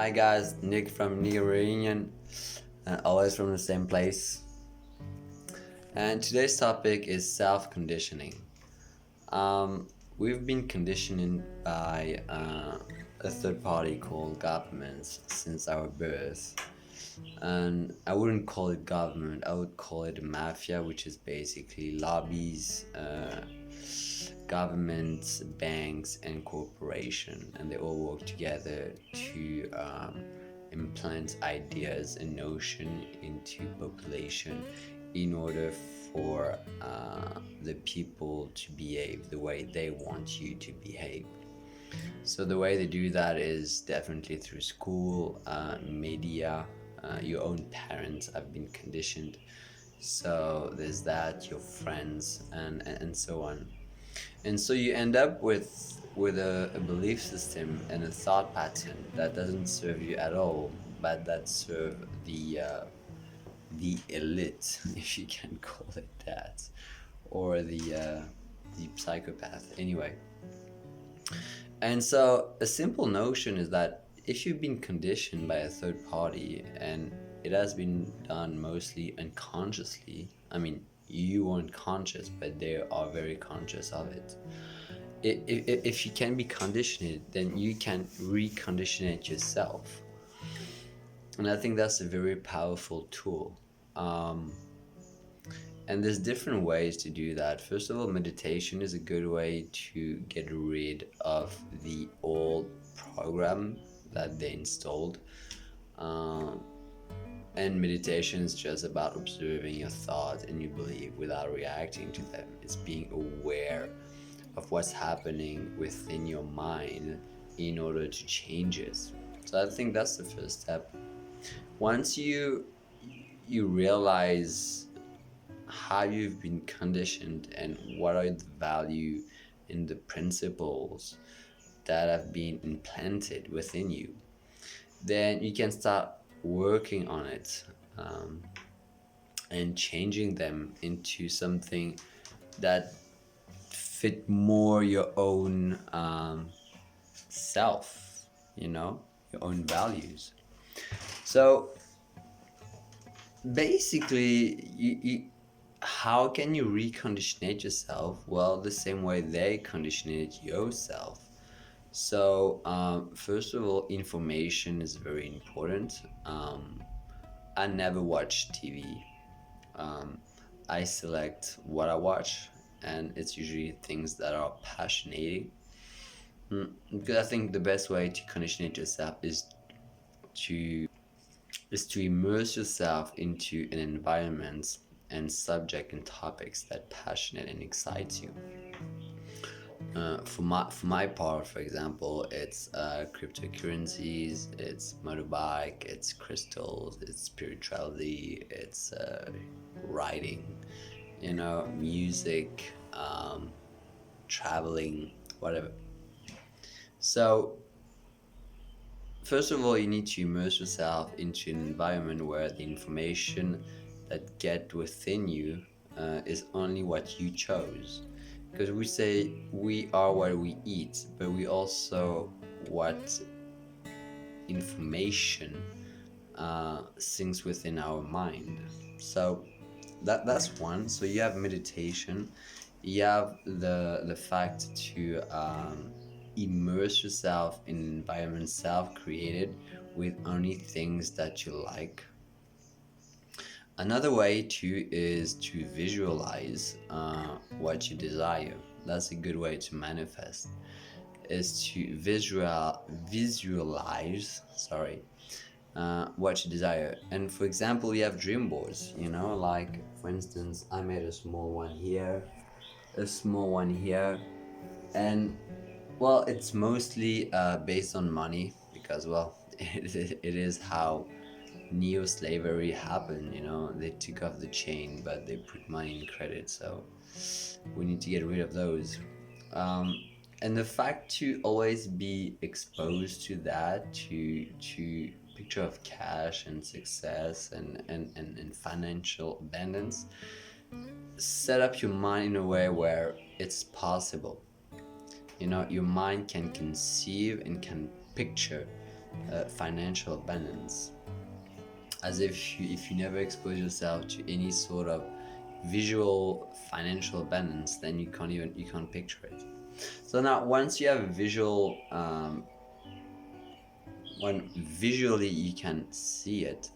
Hi guys, Nick from New Reunion, always from the same place. And today's topic is self-conditioning. We've been conditioned by a third party called governments since our birth. And I wouldn't call it government, I would call it a mafia, which is basically lobbies, governments, banks, and corporation, and they all work together to implant ideas and notion into population in order for the people to behave the way they want you to behave. So the way they do that is definitely through school, media, your own parents have been conditioned. So there's that, your friends, and so on. And so you end up with a belief system and a thought pattern that doesn't serve you at all, but that serve the elite, if you can call it that, or the psychopath. Anyway, and so a simple notion is that if you've been conditioned by a third party and it has been done mostly unconsciously, I mean, you weren't conscious, but they are very conscious of it. If you can be conditioned, then you can recondition it yourself. And I think that's a very powerful tool. Um, and there's different ways to do that. First of all, meditation is a good way to get rid of the old program that they installed. Um, and meditation is just about observing your thoughts and your belief without reacting to them. It's being aware of what's happening within your mind in order to change it. So I think that's the first step. Once you realize how you've been conditioned and what are the value and the principles that have been implanted within you, then you can start working on it, um, and changing them into something that fit more your own self, your own values. So basically, how can you reconditionate yourself? Well, the same way they conditioned yourself. So, first of all, information is very important. I never watch TV. Um, I select what I watch, and it's usually things that are passionating. Because I think the best way to condition it yourself to is to immerse yourself into an environment and subject and topics that passionate and excites you. For my part, for example, it's cryptocurrencies, it's motorbike, it's crystals, it's spirituality, it's writing, music, traveling, whatever. So first of all, you need to immerse yourself into an environment where the information that get within you is only what you chose. Because we say we are what we eat, but we also what information sinks within our mind. So that's one. So you have meditation, you have the fact to immerse yourself in an environment self-created with only things that you like. Another way too is to visualize what you desire. That's a good way to manifest. Is to visualize. Sorry, what you desire. And for example, you have dream boards. Like for instance, I made a small one here, a small one here, and well, it's mostly based on money because well, it is how neo-slavery happened. They took off the chain but they put money in credit, so we need to get rid of those. um, and the fact to always be exposed to that, to picture of cash and success and financial abundance, set up your mind in a way where it's possible. Your mind can conceive and can picture financial abundance. As if you never expose yourself to any sort of visual financial abundance, then you can't picture it. So now once you have a visual, when visually you can see it,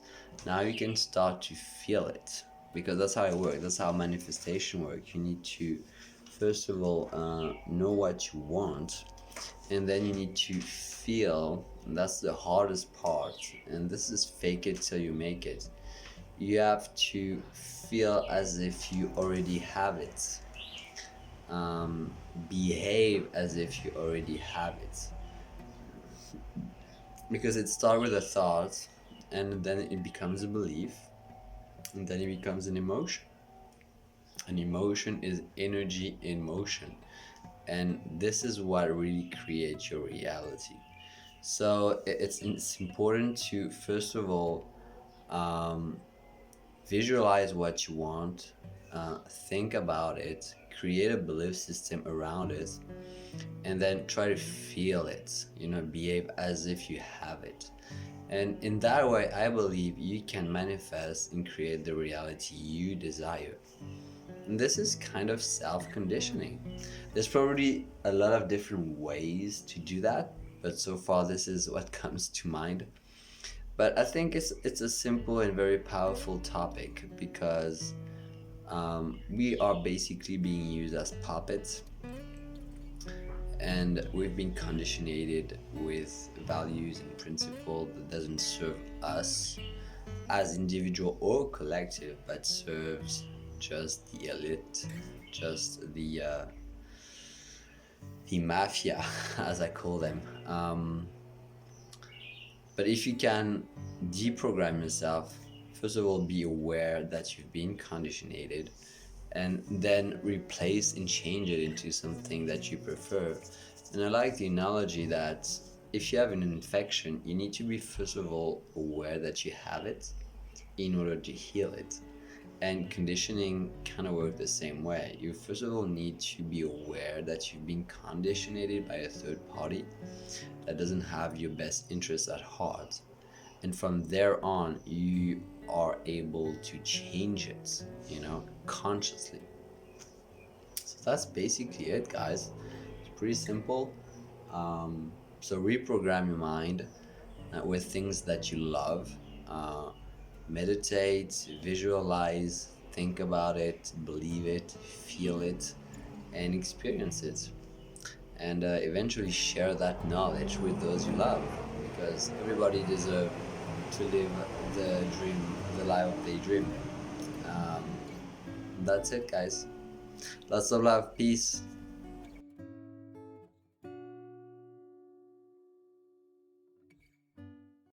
now you can start to feel it, because that's how it works. That's how manifestation works. You need to first of all know what you want, and then you need to feel. And that's the hardest part, and this is fake it till you make it. You have to feel as if you already have it. Behave as if you already have it, because it starts with a thought, and then it becomes a belief, and then it becomes an emotion. An emotion is energy in motion, and this is what really creates your reality. So it's important to first of all visualize what you want, think about it, create a belief system around it, and then try to feel it, behave as if you have it. And in that way, I believe you can manifest and create the reality you desire. And this is kind of self-conditioning. There's probably a lot of different ways to do that, but so far this is what comes to mind. But I think it's a simple and very powerful topic, because we are basically being used as puppets, and we've been conditioned with values and principles that doesn't serve us as individual or collective, but serves just the elite, just the mafia, as I call them. But if you can deprogram yourself, first of all, be aware that you've been conditioned, and then replace and change it into something that you prefer. And I like the analogy that if you have an infection, you need to be first of all aware that you have it in order to heal it. And conditioning kind of works the same way. You first of all need to be aware that you've been conditioned by a third party that doesn't have your best interests at heart. And from there on, you are able to change it, consciously. So that's basically it, guys. It's pretty simple. So reprogram your mind with things that you love. Meditate, visualize, think about it, believe it, feel it, and experience it. And eventually share that knowledge with those you love, because everybody deserves to live the life they dream. That's it, guys. Lots of love. Peace.